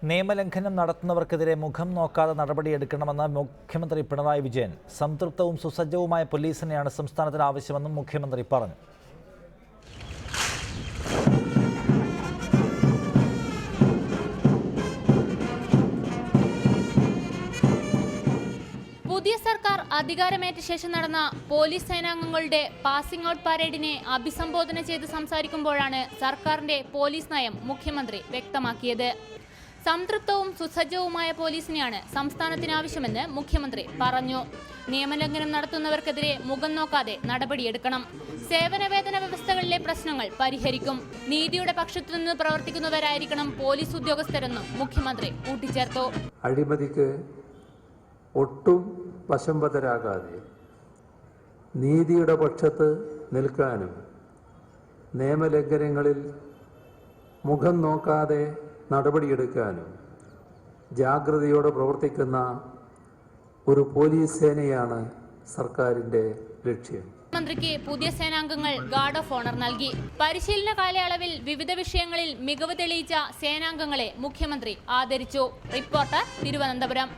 നിയമലംഘനം നടത്തുന്നവർക്കെതിരെ മുഖം നോക്കാതെ നടപടിയെടുക്കണമെന്ന് മുഖ്യമന്ത്രി പിണറായി വിജയൻ. സംതൃപ്തവും സുസജ്ജവുമായ പോലീസിനെയാണ് സംസ്ഥാനത്തിന് ആവശ്യമെന്നും മുഖ്യമന്ത്രി പറഞ്ഞു. പുതിയ സർക്കാർ അധികാരമേറ്റ ശേഷം നടന്ന പോലീസ് സേനാംഗങ്ങളുടെ പാസിംഗ് ഔട്ട് പരേഡിനെ അഭിസംബോധന ചെയ്ത് സംസാരിക്കുമ്പോഴാണ് സർക്കാരിന്റെ പോലീസ് നയം മുഖ്യമന്ത്രി വ്യക്തമാക്കിയത്. സംതൃപ്തവും സുസജ്ജവുമായ പോലീസിനെയാണ് സംസ്ഥാനത്തിന് ആവശ്യമെന്ന് മുഖ്യമന്ത്രി പറഞ്ഞു. നിയമലംഘനം നടത്തുന്നവർക്കെതിരെ മുഖം നോക്കാതെ നടപടിയെടുക്കണം. സേവന വേതന വ്യവസ്ഥകളിലെ പ്രശ്നങ്ങൾ പരിഹരിക്കും. നീതിയുടെ പക്ഷത്തു നിന്ന് പ്രവർത്തിക്കുന്നവരായിരിക്കണം പോലീസ് ഉദ്യോഗസ്ഥരെന്നും മുഖ്യമന്ത്രി കൂട്ടിച്ചേർത്തു. അഴിമതിക്ക് ഒട്ടും വശംവദരാകാതെ നീതിയുടെ പക്ഷത്ത് നിൽക്കാനും നിയമലംഘനങ്ങളിൽ മുഖം നോക്കാതെ നടപടിയെടുക്കാനും ജാഗ്രതയോടെ പ്രവർത്തിക്കുന്ന ഒരു പോലീസ് സേനയാണ് സർക്കാരിൻ്റെ ലക്ഷ്യം. മന്ത്രിക്ക് പുതിയ സേനാംഗങ്ങൾ ഗാർഡ് ഓഫ് ഓണർ നൽകി. പരിശീലന കാലയളവിൽ വിവിധ വിഷയങ്ങളിൽ മികവ് തെളിയിച്ച സേനാംഗങ്ങളെ മുഖ്യമന്ത്രി ആദരിച്ചു. റിപ്പോർട്ടർ, തിരുവനന്തപുരം.